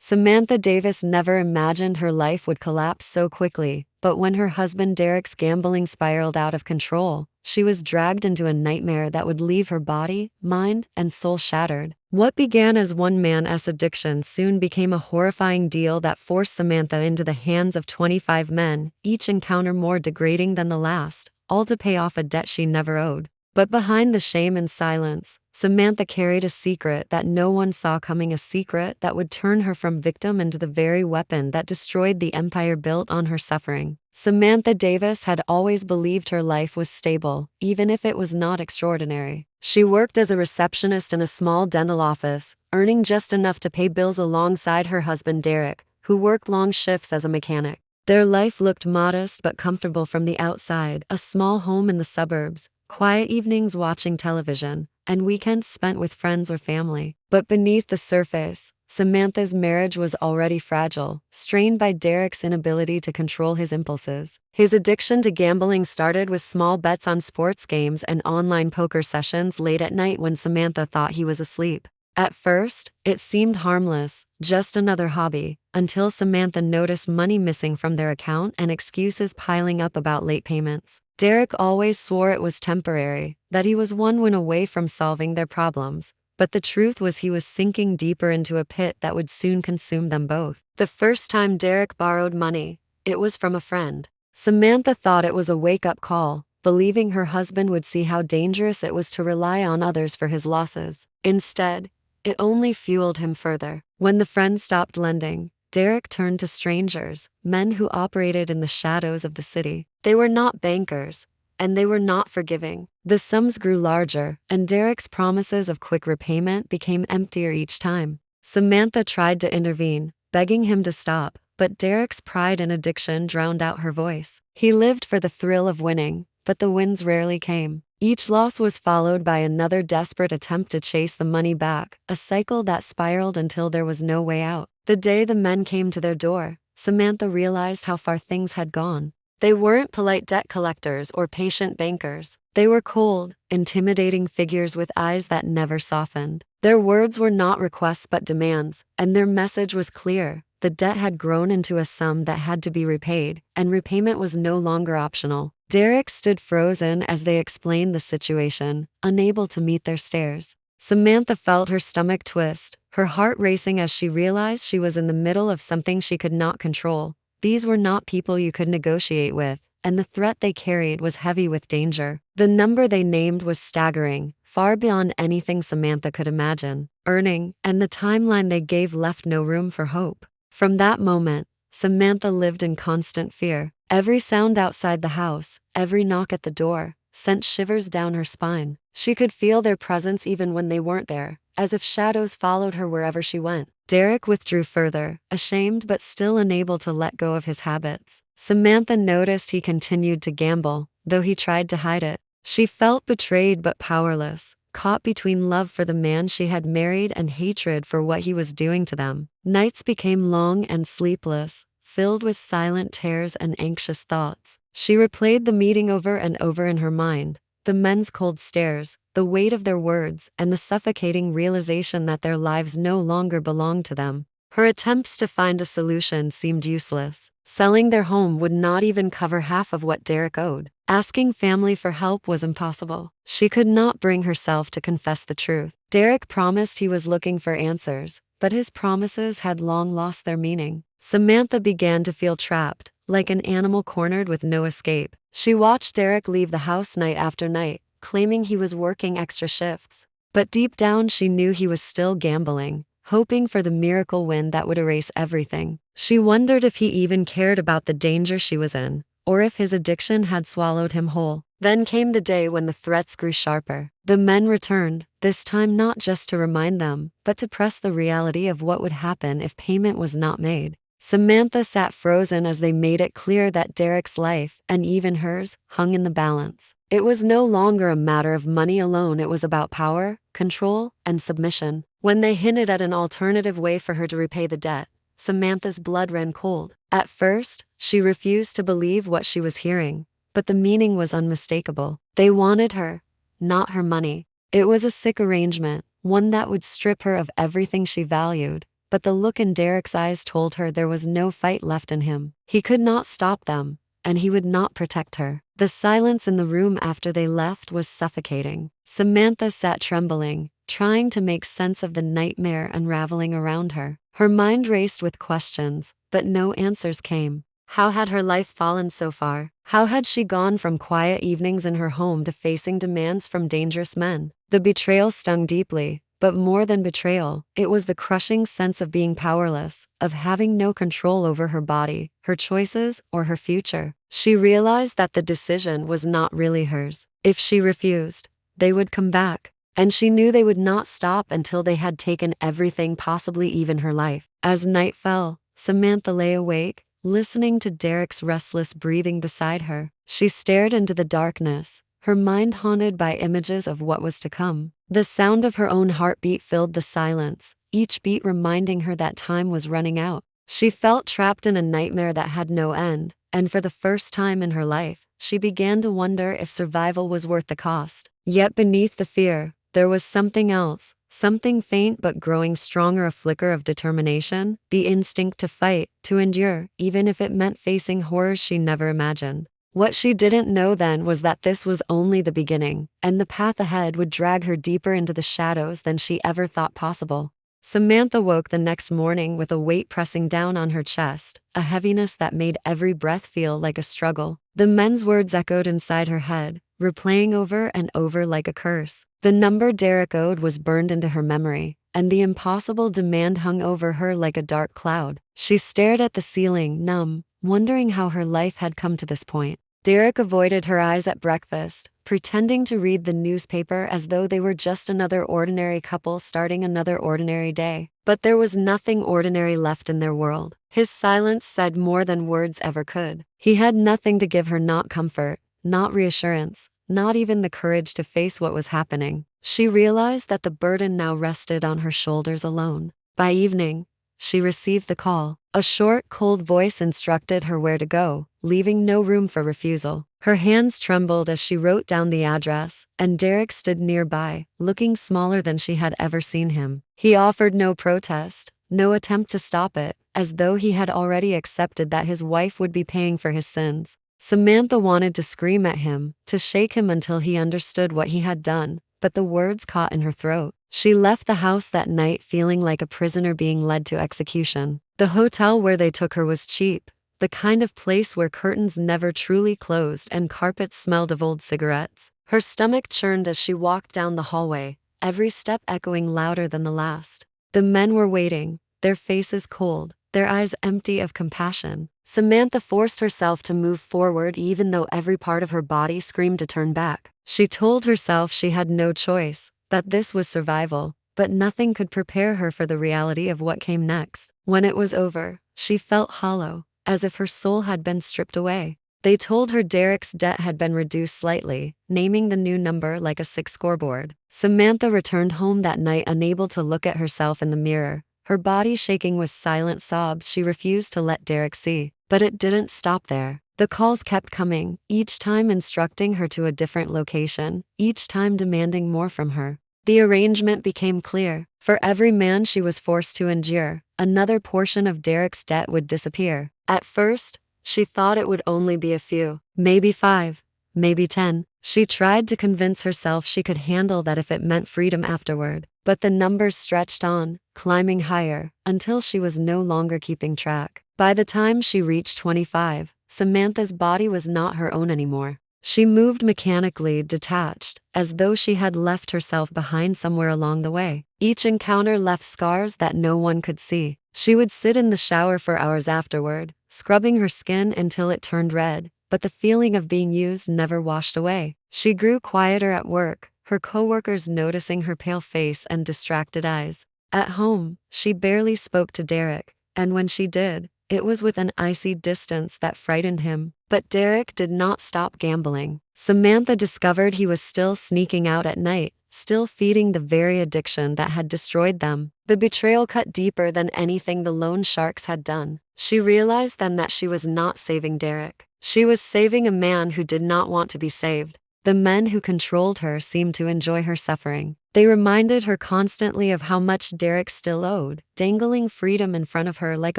Samantha Davis never imagined her life would collapse so quickly, but when her husband Derek's gambling spiraled out of control, she was dragged into a nightmare that would leave her body, mind, and soul shattered. What began as one man's addiction soon became a horrifying deal that forced Samantha into the hands of 25 men, each encounter more degrading than the last, all to pay off a debt she never owed. But behind the shame and silence, Samantha carried a secret that no one saw coming, a secret that would turn her from victim into the very weapon that destroyed the empire built on her suffering. Samantha Davis had always believed her life was stable, even if it was not extraordinary. She worked as a receptionist in a small dental office, earning just enough to pay bills alongside her husband Derek, who worked long shifts as a mechanic. Their life looked modest but comfortable from the outside, a small home in the suburbs, quiet evenings watching television, and weekends spent with friends or family. But beneath the surface, Samantha's marriage was already fragile, strained by Derek's inability to control his impulses. His addiction to gambling started with small bets on sports games and online poker sessions late at night when Samantha thought he was asleep. At first, it seemed harmless, just another hobby, until Samantha noticed money missing from their account and excuses piling up about late payments. Derek always swore it was temporary, that he was one win away from solving their problems, but the truth was he was sinking deeper into a pit that would soon consume them both. The first time Derek borrowed money, it was from a friend. Samantha thought it was a wake-up call, believing her husband would see how dangerous it was to rely on others for his losses. Instead, it only fueled him further. When the friend stopped lending, Derek turned to strangers, men who operated in the shadows of the city. They were not bankers, and they were not forgiving. The sums grew larger, and Derek's promises of quick repayment became emptier each time. Samantha tried to intervene, begging him to stop, but Derek's pride and addiction drowned out her voice. He lived for the thrill of winning, but the wins rarely came. Each loss was followed by another desperate attempt to chase the money back, a cycle that spiraled until there was no way out. The day the men came to their door, Samantha realized how far things had gone. They weren't polite debt collectors or patient bankers. They were cold, intimidating figures with eyes that never softened. Their words were not requests but demands, and their message was clear. The debt had grown into a sum that had to be repaid, and repayment was no longer optional. Derek stood frozen as they explained the situation, unable to meet their stares. Samantha felt her stomach twist, her heart racing as she realized she was in the middle of something she could not control. These were not people you could negotiate with, and the threat they carried was heavy with danger. The number they named was staggering, far beyond anything Samantha could imagine. Earning, and the timeline they gave left no room for hope. From that moment, Samantha lived in constant fear. Every sound outside the house, every knock at the door, sent shivers down her spine. She could feel their presence even when they weren't there, as if shadows followed her wherever she went. Derek withdrew further, ashamed but still unable to let go of his habits. Samantha noticed he continued to gamble, though he tried to hide it. She felt betrayed but powerless, caught between love for the man she had married and hatred for what he was doing to them. Nights became long and sleepless, filled with silent tears and anxious thoughts. She replayed the meeting over and over in her mind, the men's cold stares, the weight of their words, and the suffocating realization that their lives no longer belonged to them. Her attempts to find a solution seemed useless. Selling their home would not even cover half of what Derek owed. Asking family for help was impossible. She could not bring herself to confess the truth. Derek promised he was looking for answers, but his promises had long lost their meaning. Samantha began to feel trapped, like an animal cornered with no escape. She watched Derek leave the house night after night, claiming he was working extra shifts. But deep down she knew he was still gambling, hoping for the miracle win that would erase everything. She wondered if he even cared about the danger she was in, or if his addiction had swallowed him whole. Then came the day when the threats grew sharper. The men returned, this time not just to remind them, but to press the reality of what would happen if payment was not made. Samantha sat frozen as they made it clear that Derek's life, and even hers, hung in the balance. It was no longer a matter of money alone, it was about power, control, and submission. When they hinted at an alternative way for her to repay the debt, Samantha's blood ran cold. At first, she refused to believe what she was hearing, but the meaning was unmistakable. They wanted her, not her money. It was a sick arrangement, one that would strip her of everything she valued, but the look in Derek's eyes told her there was no fight left in him. He could not stop them, and he would not protect her. The silence in the room after they left was suffocating. Samantha sat trembling, trying to make sense of the nightmare unraveling around her. Her mind raced with questions, but no answers came. How had her life fallen so far? How had she gone from quiet evenings in her home to facing demands from dangerous men? The betrayal stung deeply, but more than betrayal, it was the crushing sense of being powerless, of having no control over her body, her choices, or her future. She realized that the decision was not really hers. If she refused, they would come back, and she knew they would not stop until they had taken everything, possibly even her life. As night fell, Samantha lay awake, listening to Derek's restless breathing beside her. She stared into the darkness, her mind haunted by images of what was to come. The sound of her own heartbeat filled the silence, each beat reminding her that time was running out. She felt trapped in a nightmare that had no end, and for the first time in her life, she began to wonder if survival was worth the cost. Yet beneath the fear, there was something else, something faint but growing stronger, a flicker of determination, the instinct to fight, to endure, even if it meant facing horrors she never imagined. What she didn't know then was that this was only the beginning, and the path ahead would drag her deeper into the shadows than she ever thought possible. Samantha woke the next morning with a weight pressing down on her chest, a heaviness that made every breath feel like a struggle. The men's words echoed inside her head, replaying over and over like a curse. The number Derek owed was burned into her memory, and the impossible demand hung over her like a dark cloud. She stared at the ceiling, numb, wondering how her life had come to this point. Derek avoided her eyes at breakfast, pretending to read the newspaper as though they were just another ordinary couple starting another ordinary day. But there was nothing ordinary left in their world. His silence said more than words ever could. He had nothing to give her, not comfort, not reassurance, not even the courage to face what was happening. She realized that the burden now rested on her shoulders alone. By evening, she received the call. A short, cold voice instructed her where to go, leaving no room for refusal. Her hands trembled as she wrote down the address, and Derek stood nearby, looking smaller than she had ever seen him. He offered no protest, no attempt to stop it, as though he had already accepted that his wife would be paying for his sins. Samantha wanted to scream at him, to shake him until he understood what he had done, but the words caught in her throat. She left the house that night feeling like a prisoner being led to execution. The hotel where they took her was cheap, the kind of place where curtains never truly closed and carpets smelled of old cigarettes. Her stomach churned as she walked down the hallway, every step echoing louder than the last. The men were waiting, their faces cold, their eyes empty of compassion. Samantha forced herself to move forward even though every part of her body screamed to turn back. She told herself she had no choice, that this was survival, but nothing could prepare her for the reality of what came next. When it was over, she felt hollow, as if her soul had been stripped away. They told her Derek's debt had been reduced slightly, naming the new number like a sick scoreboard. Samantha returned home that night unable to look at herself in the mirror, her body shaking with silent sobs she refused to let Derek see. But it didn't stop there. The calls kept coming, each time instructing her to a different location, each time demanding more from her. The arrangement became clear. For every man she was forced to endure, another portion of Derek's debt would disappear. At first, she thought it would only be a few, maybe 5, maybe 10. She tried to convince herself she could handle that if it meant freedom afterward. But the numbers stretched on, climbing higher, until she was no longer keeping track. By the time she reached 25, Samantha's body was not her own anymore. She moved mechanically, detached, as though she had left herself behind somewhere along the way. Each encounter left scars that no one could see. She would sit in the shower for hours afterward, scrubbing her skin until it turned red, but the feeling of being used never washed away. She grew quieter at work, her coworkers noticing her pale face and distracted eyes. At home, she barely spoke to Derek, and when she did, it was with an icy distance that frightened him. But Derek did not stop gambling. Samantha discovered he was still sneaking out at night, still feeding the very addiction that had destroyed them. The betrayal cut deeper than anything the loan sharks had done. She realized then that she was not saving Derek. She was saving a man who did not want to be saved. The men who controlled her seemed to enjoy her suffering. They reminded her constantly of how much Derek still owed, dangling freedom in front of her like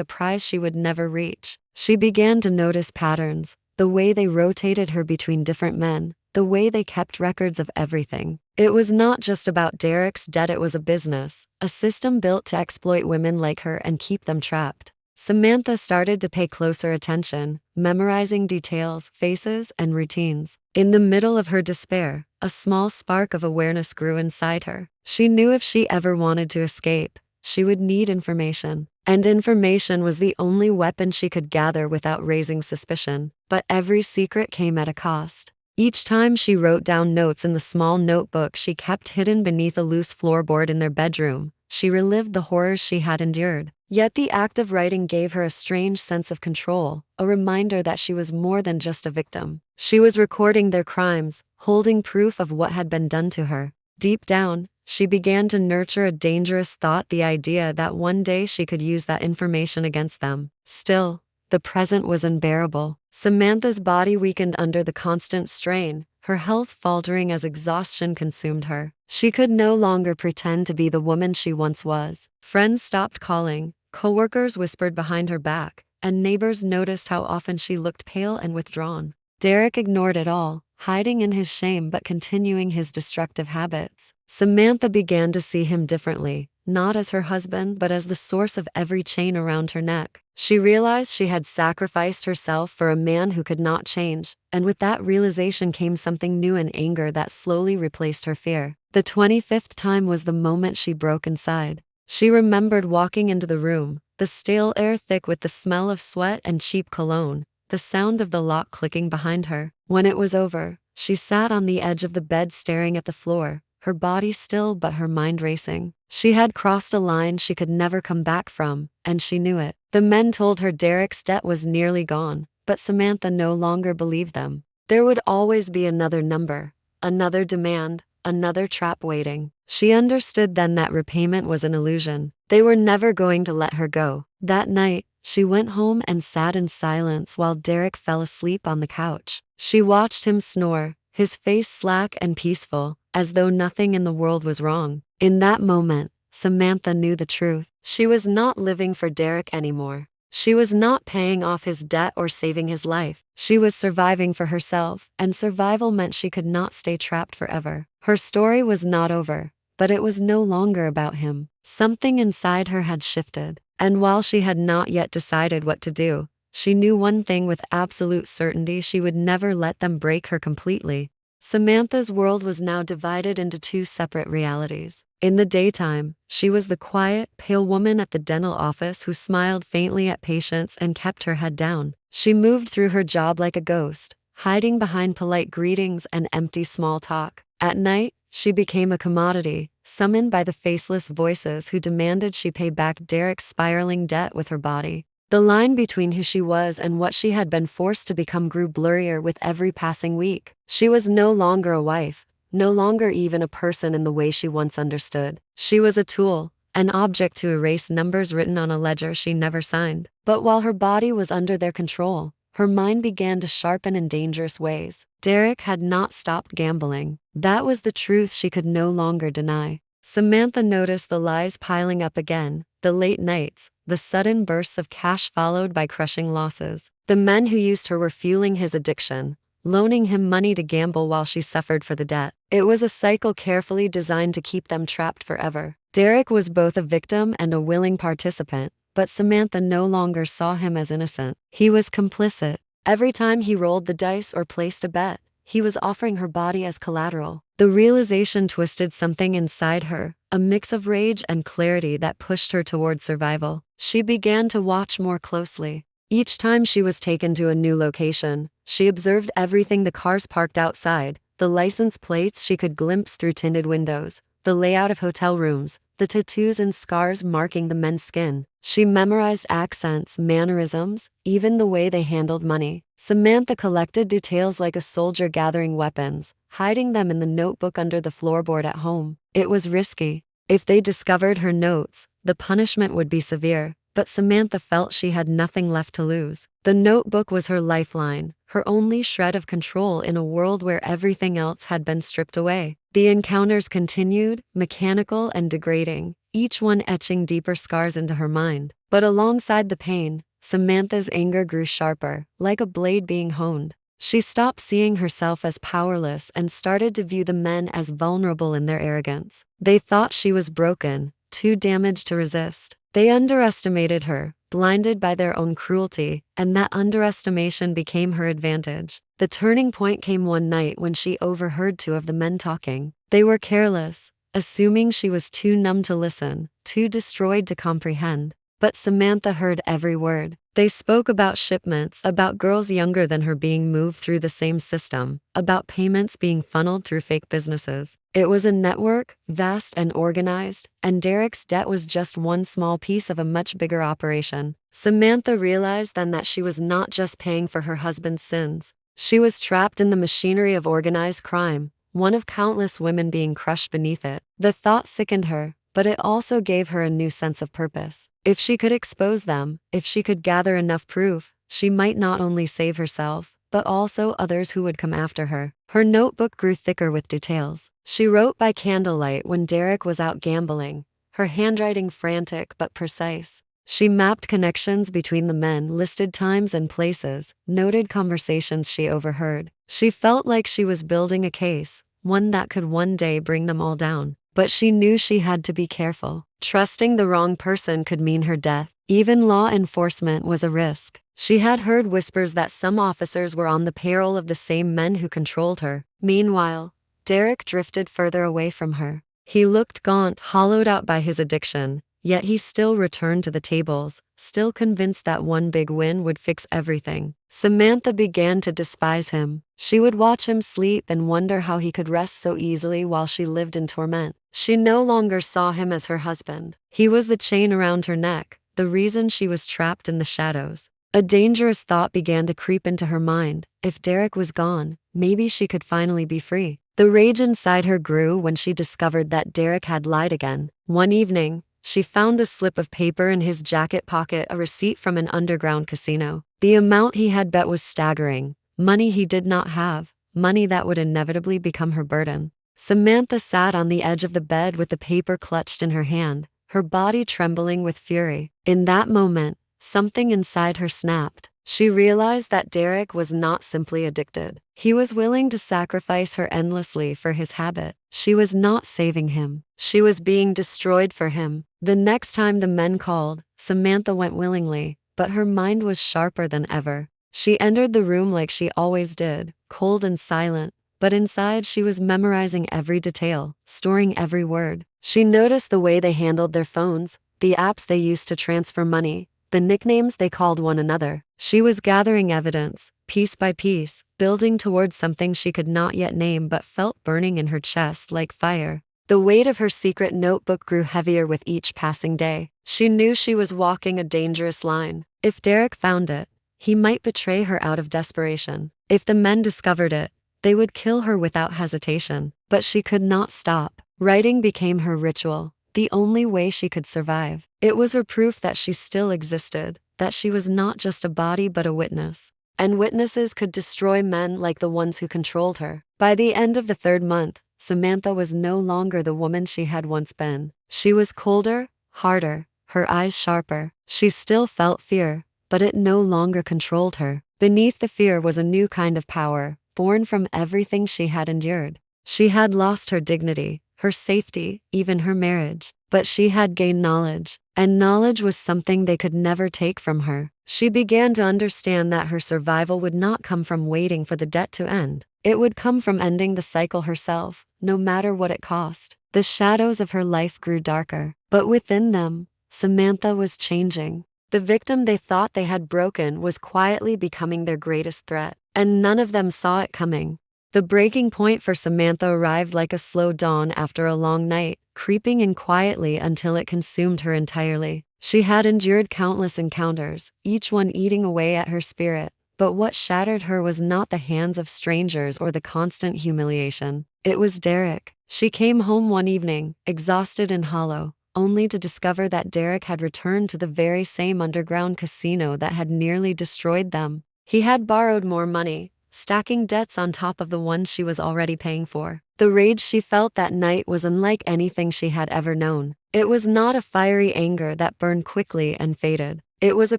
a prize she would never reach. She began to notice patterns, the way they rotated her between different men, the way they kept records of everything. It was not just about Derek's debt, it was a business, a system built to exploit women like her and keep them trapped. Samantha started to pay closer attention, memorizing details, faces, and routines. In the middle of her despair, a small spark of awareness grew inside her. She knew if she ever wanted to escape, she would need information. And information was the only weapon she could gather without raising suspicion. But every secret came at a cost. Each time she wrote down notes in the small notebook she kept hidden beneath a loose floorboard in their bedroom, she relived the horrors she had endured. Yet the act of writing gave her a strange sense of control, a reminder that she was more than just a victim. She was recording their crimes, holding proof of what had been done to her. Deep down, she began to nurture a dangerous thought, the idea that one day she could use that information against them. Still, the present was unbearable. Samantha's body weakened under the constant strain, her health faltering as exhaustion consumed her. She could no longer pretend to be the woman she once was. Friends stopped calling, coworkers whispered behind her back, and neighbors noticed how often she looked pale and withdrawn. Derek ignored it all, hiding in his shame but continuing his destructive habits. Samantha began to see him differently, not as her husband but as the source of every chain around her neck. She realized she had sacrificed herself for a man who could not change, and with that realization came something new, an anger that slowly replaced her fear. The 25th time was the moment she broke inside. She remembered walking into the room, the stale air thick with the smell of sweat and cheap cologne, the sound of the lock clicking behind her. When it was over, she sat on the edge of the bed staring at the floor, her body still but her mind racing. She had crossed a line she could never come back from, and she knew it. The men told her Derek's debt was nearly gone, but Samantha no longer believed them. There would always be another number, another demand, another trap waiting. She understood then that repayment was an illusion. They were never going to let her go. That night, she went home and sat in silence while Derek fell asleep on the couch. She watched him snore, his face slack and peaceful, as though nothing in the world was wrong. In that moment, Samantha knew the truth. She was not living for Derek anymore. She was not paying off his debt or saving his life. She was surviving for herself, and survival meant she could not stay trapped forever. Her story was not over, but it was no longer about him. Something inside her had shifted, and while she had not yet decided what to do, she knew one thing with absolute certainty: she would never let them break her completely. Samantha's world was now divided into two separate realities. In the daytime, she was the quiet, pale woman at the dental office who smiled faintly at patients and kept her head down. She moved through her job like a ghost, hiding behind polite greetings and empty small talk. At night, she became a commodity, summoned by the faceless voices who demanded she pay back Derek's spiraling debt with her body. The line between who she was and what she had been forced to become grew blurrier with every passing week. She was no longer a wife, no longer even a person in the way she once understood. She was a tool, an object to erase numbers written on a ledger she never signed. But while her body was under their control, her mind began to sharpen in dangerous ways. Derek had not stopped gambling. That was the truth she could no longer deny. Samantha noticed the lies piling up again, the late nights, the sudden bursts of cash followed by crushing losses. The men who used her were fueling his addiction, loaning him money to gamble while she suffered for the debt. It was a cycle carefully designed to keep them trapped forever. Derek was both a victim and a willing participant, but Samantha no longer saw him as innocent. He was complicit. Every time he rolled the dice or placed a bet, he was offering her body as collateral. The realization twisted something inside her, a mix of rage and clarity that pushed her toward survival. She began to watch more closely. Each time she was taken to a new location, she observed everything: the cars parked outside, the license plates she could glimpse through tinted windows, the layout of hotel rooms, the tattoos and scars marking the men's skin. She memorized accents, mannerisms, even the way they handled money. Samantha collected details like a soldier gathering weapons, hiding them in the notebook under the floorboard at home. It was risky. If they discovered her notes, the punishment would be severe, but Samantha felt she had nothing left to lose. The notebook was her lifeline, her only shred of control in a world where everything else had been stripped away. The encounters continued, mechanical and degrading, each one etching deeper scars into her mind. But alongside the pain, Samantha's anger grew sharper, like a blade being honed. She stopped seeing herself as powerless and started to view the men as vulnerable in their arrogance. They thought she was broken, too damaged to resist. They underestimated her, blinded by their own cruelty, and that underestimation became her advantage. The turning point came one night when she overheard two of the men talking. They were careless, assuming she was too numb to listen, too destroyed to comprehend. But Samantha heard every word. They spoke about shipments, about girls younger than her being moved through the same system, about payments being funneled through fake businesses. It was a network, vast and organized, and Derek's debt was just one small piece of a much bigger operation. Samantha realized then that she was not just paying for her husband's sins. She was trapped in the machinery of organized crime, one of countless women being crushed beneath it. The thought sickened her, but it also gave her a new sense of purpose. If she could expose them, if she could gather enough proof, she might not only save herself, but also others who would come after her. Her notebook grew thicker with details. She wrote by candlelight when Derek was out gambling, her handwriting frantic but precise. She mapped connections between the men, listed times and places, noted conversations she overheard. She felt like she was building a case, one that could one day bring them all down. But she knew she had to be careful. Trusting the wrong person could mean her death. Even law enforcement was a risk. She had heard whispers that some officers were on the payroll of the same men who controlled her. Meanwhile, Derek drifted further away from her. He looked gaunt, hollowed out by his addiction, yet he still returned to the tables, still convinced that one big win would fix everything. Samantha began to despise him. She would watch him sleep and wonder how he could rest so easily while she lived in torment. She no longer saw him as her husband. He was the chain around her neck, the reason she was trapped in the shadows. A dangerous thought began to creep into her mind. If Derek was gone, maybe she could finally be free. The rage inside her grew when she discovered that Derek had lied again. One evening, she found a slip of paper in his jacket pocket, a receipt from an underground casino. The amount he had bet was staggering. Money he did not have, money that would inevitably become her burden. Samantha sat on the edge of the bed with the paper clutched in her hand, her body trembling with fury. In that moment, something inside her snapped. She realized that Derek was not simply addicted. He was willing to sacrifice her endlessly for his habit. She was not saving him. She was being destroyed for him. The next time the men called, Samantha went willingly, but her mind was sharper than ever. She entered the room like she always did, cold and silent, but inside she was memorizing every detail, storing every word. She noticed the way they handled their phones, the apps they used to transfer money, the nicknames they called one another. She was gathering evidence, piece by piece, building towards something she could not yet name but felt burning in her chest like fire. The weight of her secret notebook grew heavier with each passing day. She knew she was walking a dangerous line. If Derek found it, he might betray her out of desperation. If the men discovered it, they would kill her without hesitation. But she could not stop. Writing became her ritual, the only way she could survive. It was her proof that she still existed, that she was not just a body but a witness. And witnesses could destroy men like the ones who controlled her. By the end of the third month, Samantha was no longer the woman she had once been. She was colder, harder, her eyes sharper. She still felt fear, but it no longer controlled her. Beneath the fear was a new kind of power, born from everything she had endured. She had lost her dignity, her safety, even her marriage. But she had gained knowledge, and knowledge was something they could never take from her. She began to understand that her survival would not come from waiting for the debt to end. It would come from ending the cycle herself, no matter what it cost. The shadows of her life grew darker, but within them, Samantha was changing. The victim they thought they had broken was quietly becoming their greatest threat, and none of them saw it coming. The breaking point for Samantha arrived like a slow dawn after a long night, creeping in quietly until it consumed her entirely. She had endured countless encounters, each one eating away at her spirit, but what shattered her was not the hands of strangers or the constant humiliation. It was Derek. She came home one evening, exhausted and hollow, only to discover that Derek had returned to the very same underground casino that had nearly destroyed them. He had borrowed more money, stacking debts on top of the ones she was already paying for. The rage she felt that night was unlike anything she had ever known. It was not a fiery anger that burned quickly and faded. It was a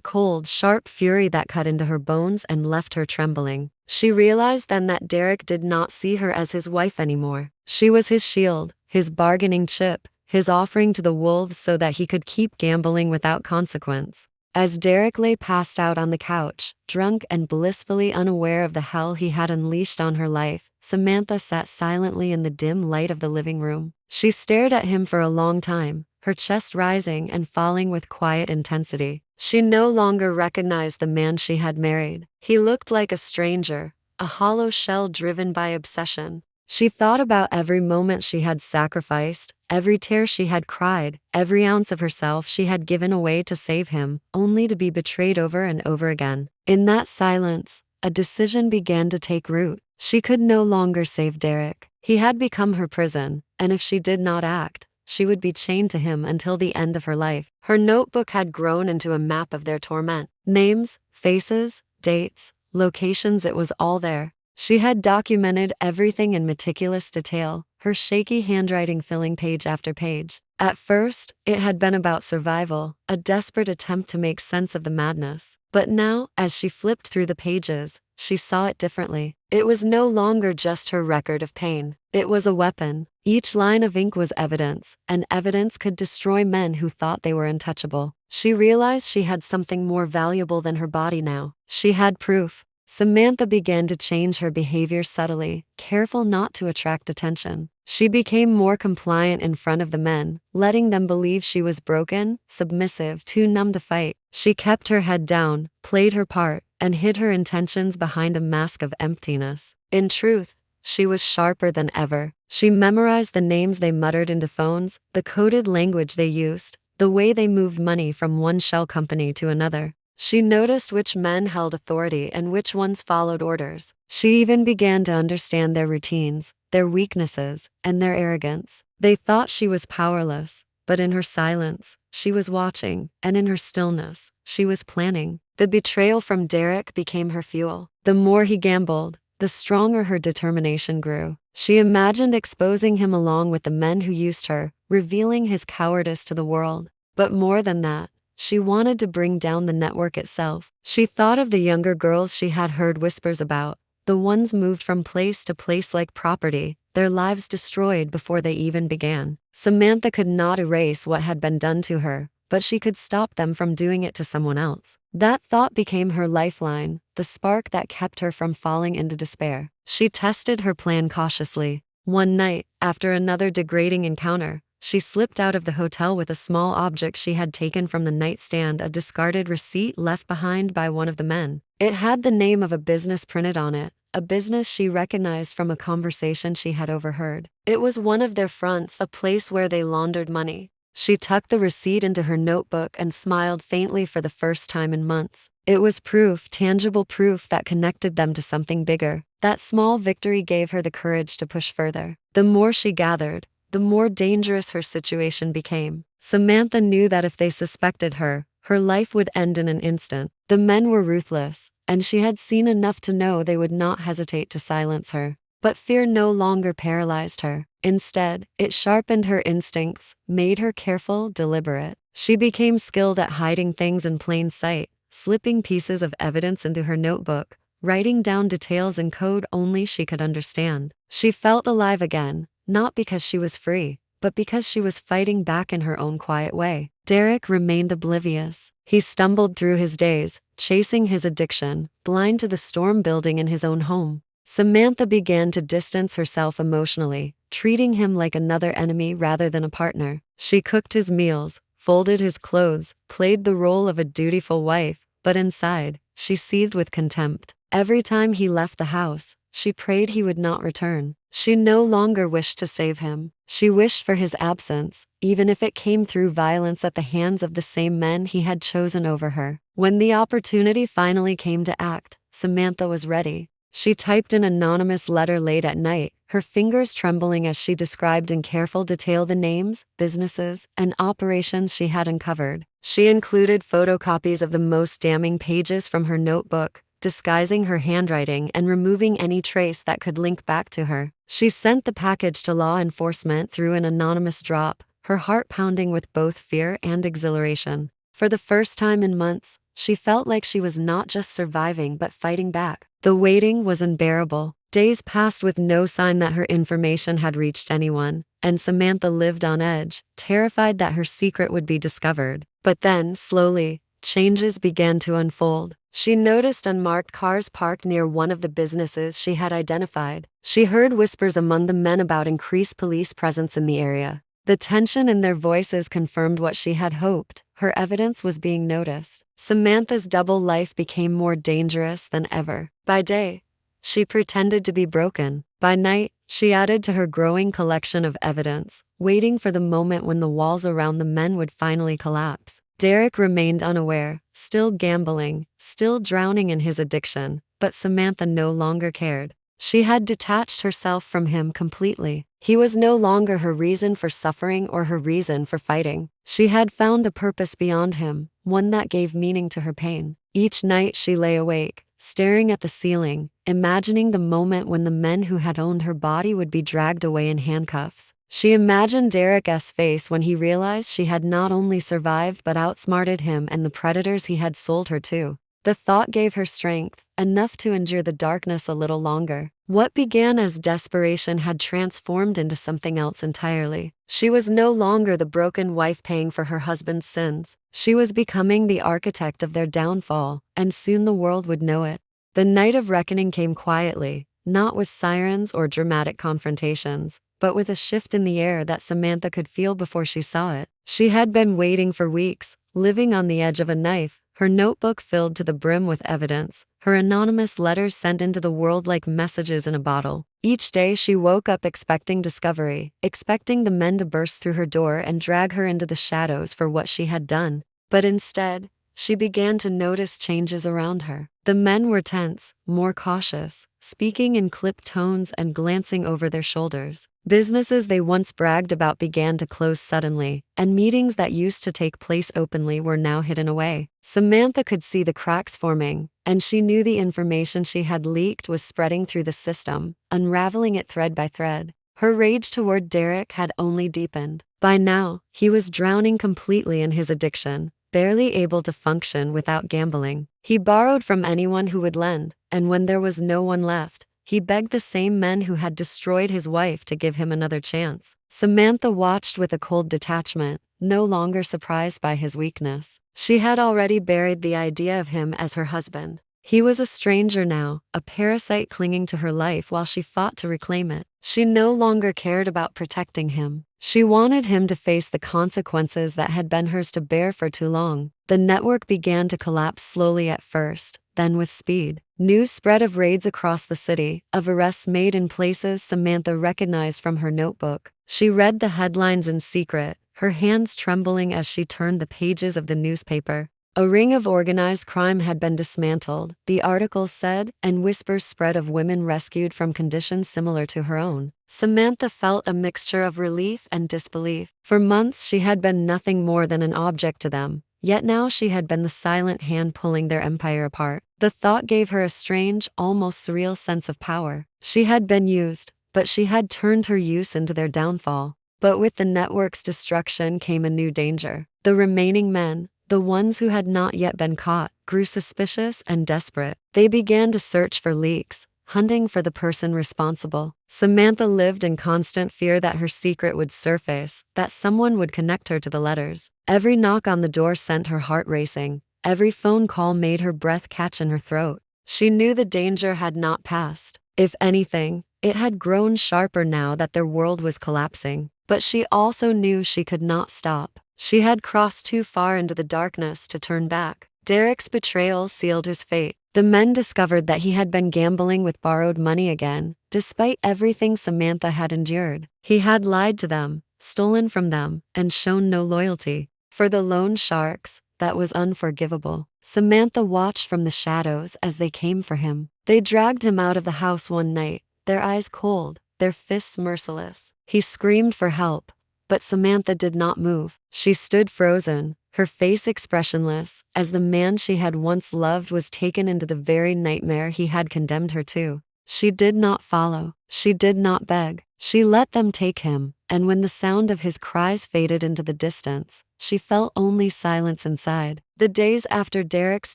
cold, sharp fury that cut into her bones and left her trembling. She realized then that Derek did not see her as his wife anymore. She was his shield, his bargaining chip, his offering to the wolves so that he could keep gambling without consequence. As Derek lay passed out on the couch, drunk and blissfully unaware of the hell he had unleashed on her life, Samantha sat silently in the dim light of the living room. She stared at him for a long time, her chest rising and falling with quiet intensity. She no longer recognized the man she had married. He looked like a stranger, a hollow shell driven by obsession. She thought about every moment she had sacrificed, every tear she had cried, every ounce of herself she had given away to save him, only to be betrayed over and over again. In that silence, a decision began to take root. She could no longer save Derek. He had become her prison, and if she did not act, she would be chained to him until the end of her life. Her notebook had grown into a map of their torment. Names, faces, dates, locations, it was all there. She had documented everything in meticulous detail, her shaky handwriting filling page after page. At first, it had been about survival, a desperate attempt to make sense of the madness. But now, as she flipped through the pages, she saw it differently. It was no longer just her record of pain. It was a weapon. Each line of ink was evidence, and evidence could destroy men who thought they were untouchable. She realized she had something more valuable than her body now. She had proof. Samantha began to change her behavior subtly, careful not to attract attention. She became more compliant in front of the men, letting them believe she was broken, submissive, too numb to fight. She kept her head down, played her part, and hid her intentions behind a mask of emptiness. In truth, she was sharper than ever. She memorized the names they muttered into phones, the coded language they used, the way they moved money from one shell company to another. She noticed which men held authority and which ones followed orders. She even began to understand their routines, their weaknesses, and their arrogance. They thought she was powerless, but in her silence, she was watching, and in her stillness, she was planning. The betrayal from Derek became her fuel. The more he gambled, the stronger her determination grew. She imagined exposing him along with the men who used her, revealing his cowardice to the world. But more than that, she wanted to bring down the network itself. She thought of the younger girls she had heard whispers about, the ones moved from place to place like property, their lives destroyed before they even began. Samantha could not erase what had been done to her, but she could stop them from doing it to someone else. That thought became her lifeline, the spark that kept her from falling into despair. She tested her plan cautiously. One night, after another degrading encounter, she slipped out of the hotel with a small object she had taken from the nightstand, a discarded receipt left behind by one of the men. It had the name of a business printed on it, a business she recognized from a conversation she had overheard. It was one of their fronts, a place where they laundered money. She tucked the receipt into her notebook and smiled faintly for the first time in months. It was proof, tangible proof that connected them to something bigger. That small victory gave her the courage to push further. The more she gathered, the more dangerous her situation became. Samantha knew that if they suspected her, her life would end in an instant. The men were ruthless, and she had seen enough to know they would not hesitate to silence her. But fear no longer paralyzed her. Instead, it sharpened her instincts, made her careful, deliberate. She became skilled at hiding things in plain sight, slipping pieces of evidence into her notebook, writing down details in code only she could understand. She felt alive again, not because she was free, but because she was fighting back in her own quiet way. Derek remained oblivious. He stumbled through his days, chasing his addiction, blind to the storm building in his own home. Samantha began to distance herself emotionally, treating him like another enemy rather than a partner. She cooked his meals, folded his clothes, played the role of a dutiful wife, but inside, she seethed with contempt. Every time he left the house, she prayed he would not return. She no longer wished to save him. She wished for his absence, even if it came through violence at the hands of the same men he had chosen over her. When the opportunity finally came to act, Samantha was ready. She typed an anonymous letter late at night, her fingers trembling as she described in careful detail the names, businesses, and operations she had uncovered. She included photocopies of the most damning pages from her notebook, disguising her handwriting and removing any trace that could link back to her. She sent the package to law enforcement through an anonymous drop, her heart pounding with both fear and exhilaration. For the first time in months, she felt like she was not just surviving but fighting back. The waiting was unbearable. Days passed with no sign that her information had reached anyone, and Samantha lived on edge, terrified that her secret would be discovered. But then, slowly, changes began to unfold. She noticed unmarked cars parked near one of the businesses she had identified. She heard whispers among the men about increased police presence in the area. The tension in their voices confirmed what she had hoped. Her evidence was being noticed. Samantha's double life became more dangerous than ever. By day, she pretended to be broken. By night, she added to her growing collection of evidence, waiting for the moment when the walls around the men would finally collapse. Derek remained unaware, still gambling, still drowning in his addiction, but Samantha no longer cared. She had detached herself from him completely. He was no longer her reason for suffering or her reason for fighting. She had found a purpose beyond him, one that gave meaning to her pain. Each night she lay awake, staring at the ceiling, imagining the moment when the men who had owned her body would be dragged away in handcuffs. She imagined Derek's face when he realized she had not only survived but outsmarted him and the predators he had sold her to. The thought gave her strength, enough to endure the darkness a little longer. What began as desperation had transformed into something else entirely. She was no longer the broken wife paying for her husband's sins. She was becoming the architect of their downfall, and soon the world would know it. The night of reckoning came quietly, not with sirens or dramatic confrontations, but with a shift in the air that Samantha could feel before she saw it. She had been waiting for weeks, living on the edge of a knife, her notebook filled to the brim with evidence, her anonymous letters sent into the world like messages in a bottle. Each day she woke up expecting discovery, expecting the men to burst through her door and drag her into the shadows for what she had done. But instead, she began to notice changes around her. The men were tense, more cautious, speaking in clipped tones and glancing over their shoulders. Businesses they once bragged about began to close suddenly, and meetings that used to take place openly were now hidden away. Samantha could see the cracks forming, and she knew the information she had leaked was spreading through the system, unraveling it thread by thread. Her rage toward Derek had only deepened. By now, he was drowning completely in his addiction, barely able to function without gambling. He borrowed from anyone who would lend, and when there was no one left, he begged the same men who had destroyed his wife to give him another chance. Samantha watched with a cold detachment, no longer surprised by his weakness. She had already buried the idea of him as her husband. He was a stranger now, a parasite clinging to her life while she fought to reclaim it. She no longer cared about protecting him. She wanted him to face the consequences that had been hers to bear for too long. The network began to collapse slowly at first, then with speed. News spread of raids across the city, of arrests made in places Samantha recognized from her notebook. She read the headlines in secret, her hands trembling as she turned the pages of the newspaper. A ring of organized crime had been dismantled, the articles said, and whispers spread of women rescued from conditions similar to her own. Samantha felt a mixture of relief and disbelief. For months she had been nothing more than an object to them, yet now she had been the silent hand pulling their empire apart. The thought gave her a strange, almost surreal sense of power. She had been used, but she had turned her use into their downfall. But with the network's destruction came a new danger. The remaining men, the ones who had not yet been caught, grew suspicious and desperate. They began to search for leaks, hunting for the person responsible. Samantha lived in constant fear that her secret would surface, that someone would connect her to the letters. Every knock on the door sent her heart racing. Every phone call made her breath catch in her throat. She knew the danger had not passed. If anything, it had grown sharper now that their world was collapsing. But she also knew she could not stop. She had crossed too far into the darkness to turn back. Derek's betrayal sealed his fate. The men discovered that he had been gambling with borrowed money again, despite everything Samantha had endured. He had lied to them, stolen from them, and shown no loyalty. For the loan sharks, that was unforgivable. Samantha watched from the shadows as they came for him. They dragged him out of the house one night, their eyes cold, their fists merciless. He screamed for help, But Samantha did not move. She stood frozen, her face expressionless, as the man she had once loved was taken into the very nightmare he had condemned her to. She did not follow. She did not beg. She let them take him, and when the sound of his cries faded into the distance, she felt only silence inside. The days after Derek's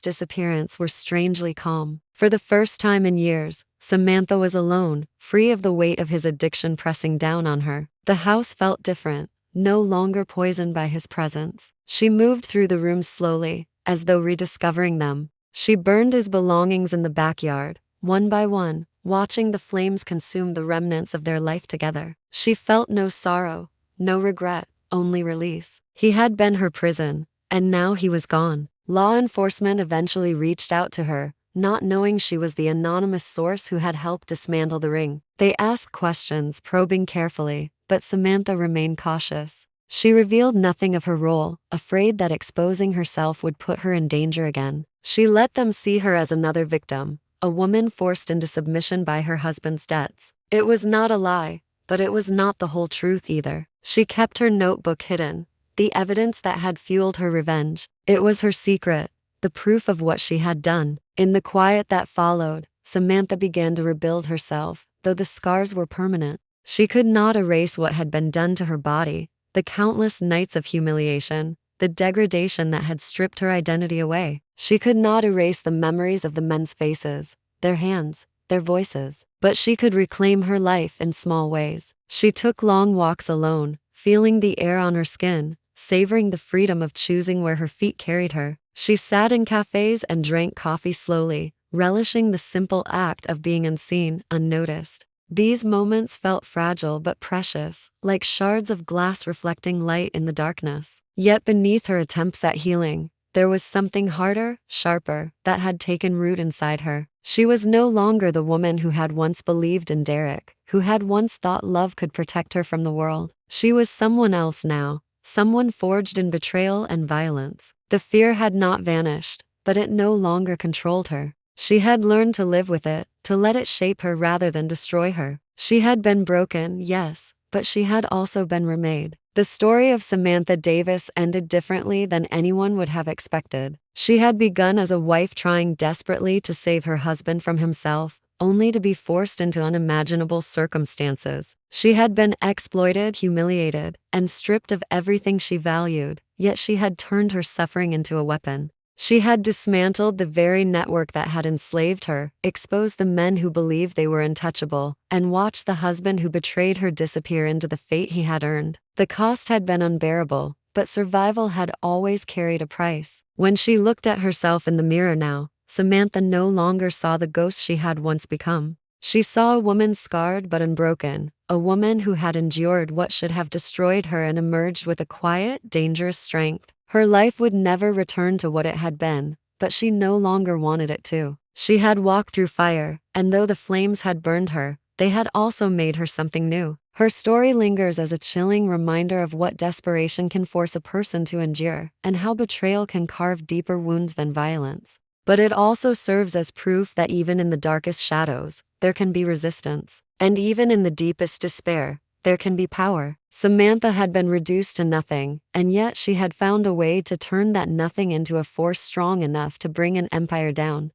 disappearance were strangely calm. For the first time in years, Samantha was alone, free of the weight of his addiction pressing down on her. The house felt different, no longer poisoned by his presence. She moved through the rooms slowly, as though rediscovering them. She burned his belongings in the backyard, one by one, watching the flames consume the remnants of their life together. She felt no sorrow, no regret, only release. He had been her prison, and now he was gone. Law enforcement eventually reached out to her, not knowing she was the anonymous source who had helped dismantle the ring. They asked questions, probing carefully, but Samantha remained cautious. She revealed nothing of her role, afraid that exposing herself would put her in danger again. She let them see her as another victim, a woman forced into submission by her husband's debts. It was not a lie, but it was not the whole truth either. She kept her notebook hidden, the evidence that had fueled her revenge. It was her secret, the proof of what she had done. In the quiet that followed, Samantha began to rebuild herself, though the scars were permanent. She could not erase what had been done to her body, the countless nights of humiliation, the degradation that had stripped her identity away. She could not erase the memories of the men's faces, their hands, their voices. But she could reclaim her life in small ways. She took long walks alone, feeling the air on her skin, savoring the freedom of choosing where her feet carried her. She sat in cafes and drank coffee slowly, relishing the simple act of being unseen, unnoticed. These moments felt fragile but precious, like shards of glass reflecting light in the darkness. Yet beneath her attempts at healing, there was something harder, sharper, that had taken root inside her. She was no longer the woman who had once believed in Derek, who had once thought love could protect her from the world. She was someone else now, someone forged in betrayal and violence. The fear had not vanished, but it no longer controlled her. She had learned to live with it, to let it shape her rather than destroy her. She had been broken, yes, but she had also been remade. The story of Samantha Davis ended differently than anyone would have expected. She had begun as a wife trying desperately to save her husband from himself, only to be forced into unimaginable circumstances. She had been exploited, humiliated, and stripped of everything she valued, yet she had turned her suffering into a weapon. She had dismantled the very network that had enslaved her, exposed the men who believed they were untouchable, and watched the husband who betrayed her disappear into the fate he had earned. The cost had been unbearable, but survival had always carried a price. When she looked at herself in the mirror now, Samantha no longer saw the ghost she had once become. She saw a woman scarred but unbroken, a woman who had endured what should have destroyed her and emerged with a quiet, dangerous strength. Her life would never return to what it had been, but she no longer wanted it to. She had walked through fire, and though the flames had burned her, they had also made her something new. Her story lingers as a chilling reminder of what desperation can force a person to endure, and how betrayal can carve deeper wounds than violence. But it also serves as proof that even in the darkest shadows, there can be resistance. And even in the deepest despair, there can be power. Samantha had been reduced to nothing, and yet she had found a way to turn that nothing into a force strong enough to bring an empire down.